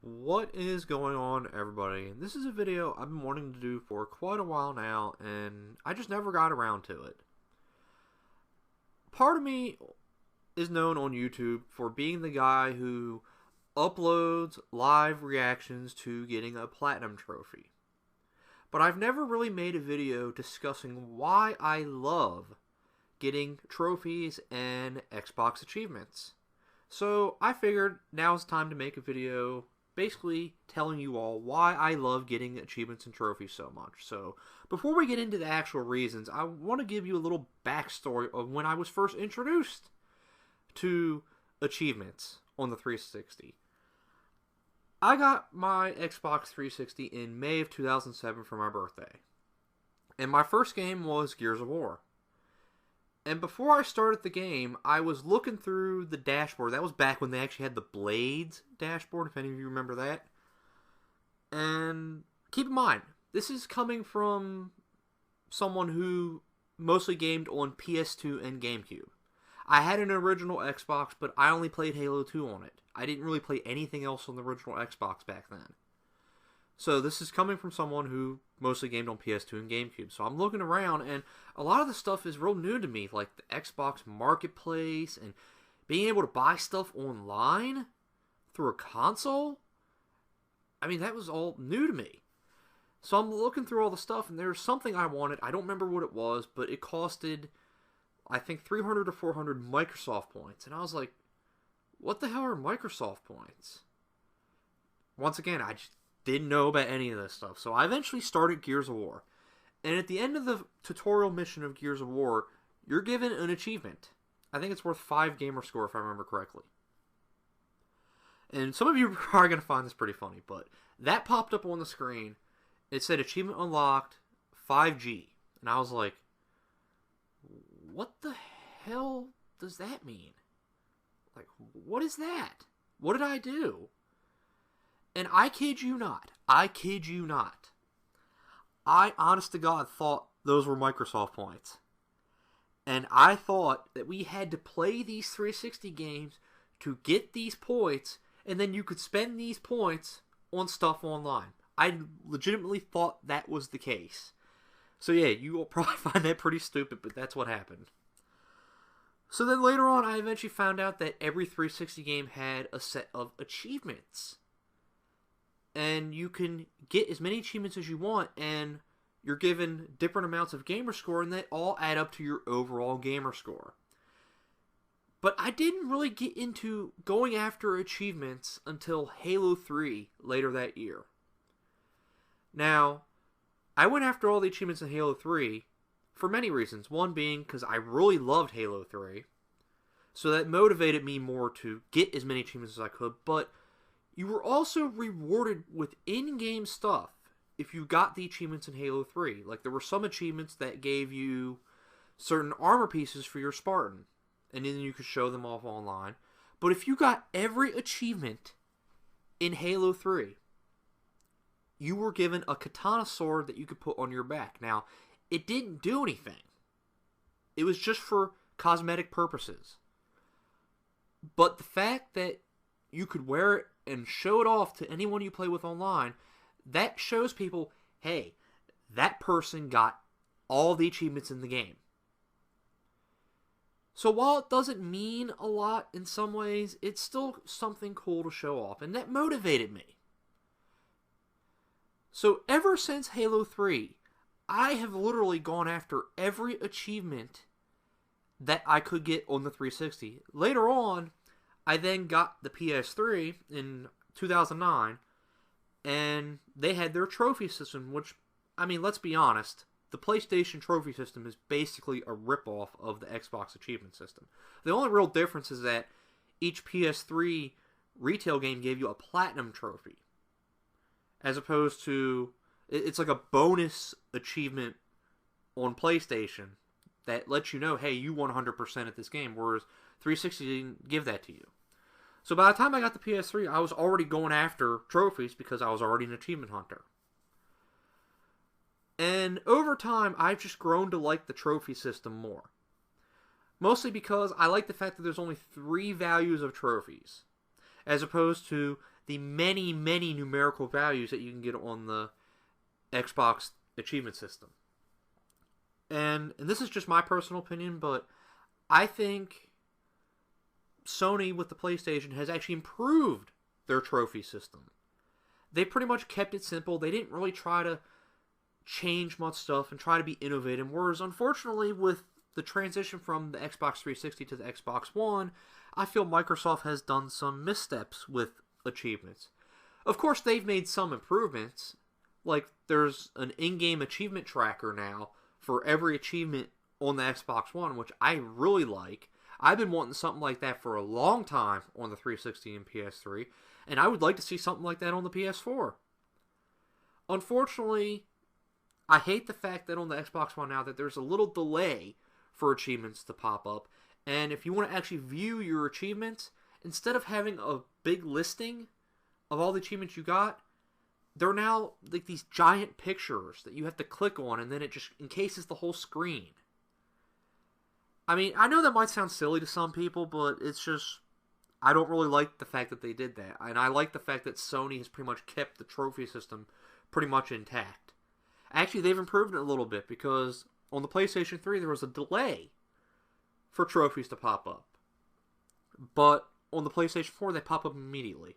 What is going on, everybody? This is a video I've been wanting to do for quite a while now, and I just never got around to it. Part of me is known on YouTube for being the guy who uploads live reactions to getting a platinum trophy. But I've never really made a video discussing why I love getting trophies and Xbox achievements. So I figured now it's time to make a video basically telling you all why I love getting achievements and trophies so much. So before we get into the actual reasons, I want to give you a little backstory of when I was first introduced to achievements on the 360. I got my Xbox 360 in May of 2007 for my birthday. And my first game was Gears of War. And before I started the game, I was looking through the dashboard. That was back when they actually had the Blades dashboard, if any of you remember that. And keep in mind, this is coming from someone who mostly gamed on PS2 and GameCube. I had an original Xbox, but I only played Halo 2 on it. I didn't really play anything else on the original Xbox back then. So this is coming from someone who mostly gamed on PS2 and GameCube. So I'm looking around, and a lot of the stuff is real new to me, like the Xbox Marketplace and being able to buy stuff online through a console. I mean, that was all new to me. So I'm looking through all the stuff, and there's something I wanted. I don't remember what it was, but it costed, I think, 300 or 400 Microsoft points. And I was like, what the hell are Microsoft points? Once again, I just didn't know about any of this stuff. So I eventually started Gears of War. And at the end of the tutorial mission of Gears of War, you're given an achievement. I think it's worth 5 gamer score if I remember correctly. And some of you are probably going to find this pretty funny, but that popped up on the screen. It said achievement unlocked 5G. And I was like, what the hell does that mean? Like, what is that? What did I do? And I kid you not. I honest to God thought those were Microsoft points. And I thought that we had to play these 360 games to get these points, and then you could spend these points on stuff online. I legitimately thought that was the case. So yeah, you will probably find that pretty stupid, but that's what happened. So then later on, I eventually found out that every 360 game had a set of achievements. And you can get as many achievements as you want, and you're given different amounts of gamer score, and they all add up to your overall gamer score. But I didn't really get into going after achievements until Halo 3 later that year. Now, I went after all the achievements in Halo 3 for many reasons. One being because I really loved Halo 3, so that motivated me more to get as many achievements as I could, but you were also rewarded with in-game stuff if you got the achievements in Halo 3. Like, there were some achievements that gave you certain armor pieces for your Spartan, and then you could show them off online. But if you got every achievement in Halo 3, you were given a katana sword that you could put on your back. Now, it didn't do anything. It was just for cosmetic purposes. But the fact that you could wear it and show it off to anyone you play with online, that shows people, hey, that person got all the achievements in the game. So while it doesn't mean a lot in some ways, it's still something cool to show off, and that motivated me. So ever since Halo 3, I have literally gone after every achievement that I could get on the 360. Later on, I then got the PS3 in 2009, and they had their trophy system, which, I mean, let's be honest, the PlayStation trophy system is basically a ripoff of the Xbox achievement system. The only real difference is that each PS3 retail game gave you a platinum trophy, as opposed to, it's like a bonus achievement on PlayStation that lets you know, hey, you won 100% at this game, whereas 360 didn't give that to you. So by the time I got the PS3, I was already going after trophies because I was already an achievement hunter. And over time, I've just grown to like the trophy system more. Mostly because I like the fact that there's only 3 values of trophies. as opposed to the many, many numerical values that you can get on the Xbox achievement system. And this is just my personal opinion, but I think Sony with the PlayStation has actually improved their trophy system. They pretty much kept it simple. They didn't really try to change much stuff and try to be innovative. Whereas, unfortunately, with the transition from the Xbox 360 to the Xbox One, I feel Microsoft has done some missteps with achievements. Of course, they've made some improvements. Like, there's an in-game achievement tracker now for every achievement on the Xbox One, which I really like. I've been wanting something like that for a long time on the 360 and PS3, and I would like to see something like that on the PS4. Unfortunately, I hate the fact that on the Xbox One now that there's a little delay for achievements to pop up, and if you want to actually view your achievements, instead of having a big listing of all the achievements you got, they're now like these giant pictures that you have to click on, and then it just encases the whole screen. I mean, I know that might sound silly to some people, but it's just, I don't really like the fact that they did that. And I like the fact that Sony has pretty much kept the trophy system pretty much intact. Actually, they've improved it a little bit, because on the PlayStation 3, there was a delay for trophies to pop up. But on the PlayStation 4, they pop up immediately.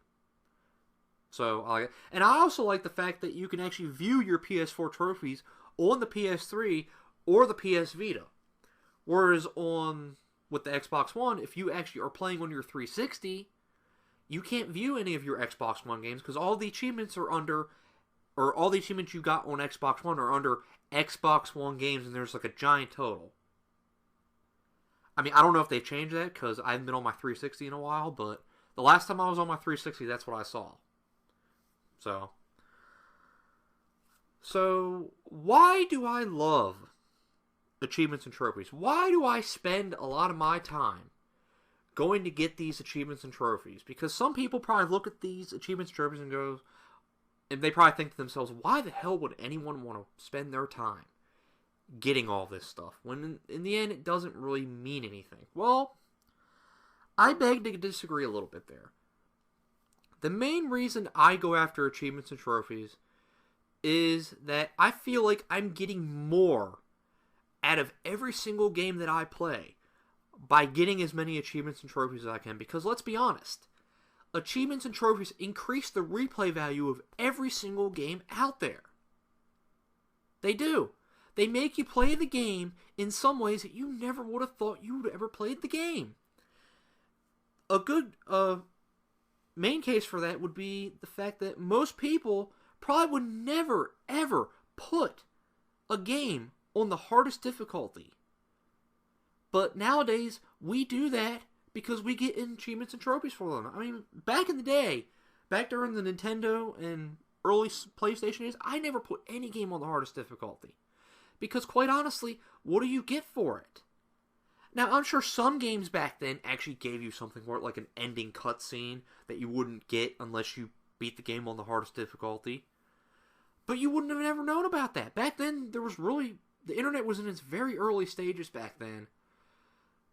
So, I like it. And I also like the fact that you can actually view your PS4 trophies on the PS3 or the PS Vita. Whereas with the Xbox One, if you actually are playing on your 360, you can't view any of your Xbox One games because all the achievements are under, or all the achievements you got on Xbox One are under Xbox One games, and there's like a giant total. I mean, I don't know if they've changed that because I haven't been on my 360 in a while, but the last time I was on my 360, that's what I saw. So why do I love achievements and trophies? Why do I spend a lot of my time going to get these achievements and trophies? Because some people probably look at these achievements and trophies and go, and they probably think to themselves, why the hell would anyone want to spend their time getting all this stuff when in the end it doesn't really mean anything? Well, I beg to disagree a little bit there. The main reason I go after achievements and trophies is that I feel like I'm getting more out of every single game that I play by getting as many achievements and trophies as I can. Because let's be honest, achievements and trophies increase the replay value of every single game out there. They do. They make you play the game in some ways that you never would have thought you would ever played the game. A good main case for that would be the fact that most people probably would never, ever put a game on the hardest difficulty. But nowadays, we do that because we get achievements and trophies for them. I mean, back in the day, back during the Nintendo and early PlayStation days, I never put any game on the hardest difficulty. Because quite honestly, what do you get for it? Now, I'm sure some games back then actually gave you something for it, like an ending cutscene that you wouldn't get unless you beat the game on the hardest difficulty. But you wouldn't have ever known about that. Back then, the internet was in its very early stages back then.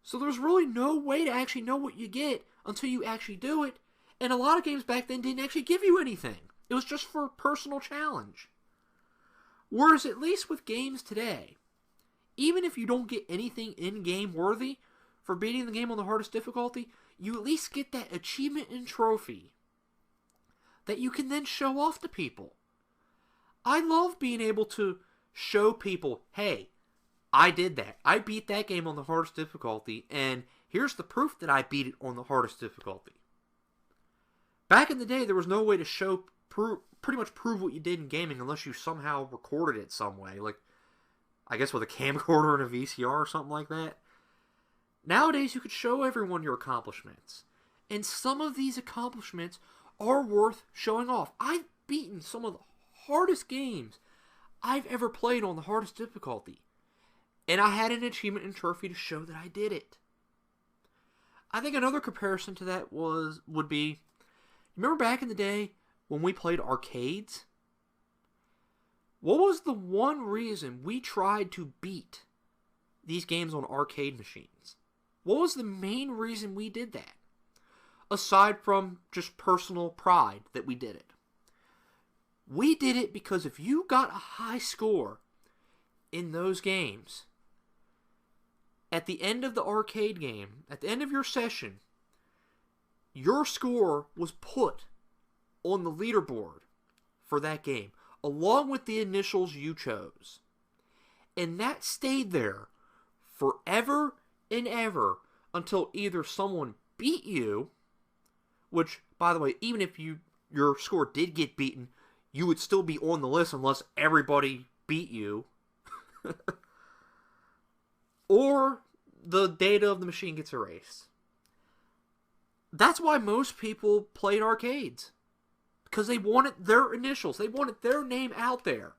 So there was really no way to actually know what you get until you actually do it. And a lot of games back then didn't actually give you anything. It was just for personal challenge. Whereas at least with games today, even if you don't get anything in-game worthy for beating the game on the hardest difficulty, you at least get that achievement and trophy that you can then show off to people. I love being able to show people, hey, I did that. I beat that game on the hardest difficulty, and here's the proof that I beat it on the hardest difficulty. Back in the day, there was no way to pretty much prove what you did in gaming unless you somehow recorded it some way, like I guess with a camcorder and a VCR or something like that. Nowadays, you could show everyone your accomplishments. And some of these accomplishments are worth showing off. I've beaten some of the hardest games I've ever played on the hardest difficulty. And I had an achievement and trophy to show that I did it. I think another comparison to that would be, remember back in the day when we played arcades? What was the one reason we tried to beat these games on arcade machines? What was the main reason we did that? aside from just personal pride that we did it. We did it because if you got a high score in those games, at the end of the arcade game, at the end of your session, your score was put on the leaderboard for that game, along with the initials you chose. And that stayed there forever and ever until either someone beat you, which, by the way, even if your score did get beaten, you would still be on the list unless everybody beat you, or the data of the machine gets erased. That's why most people played arcades. Because they wanted their initials. They wanted their name out there.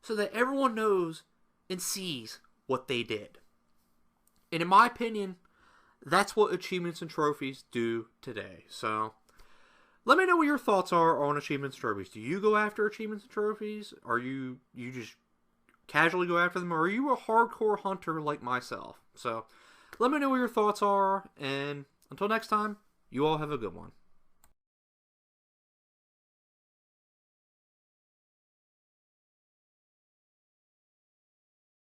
So that everyone knows and sees what they did. And in my opinion, that's what achievements and trophies do today. So, let me know what your thoughts are on achievements and trophies. Do you go after achievements and trophies? Are you just casually go after them? Or are you a hardcore hunter like myself? So, let me know what your thoughts are. And until next time, you all have a good one.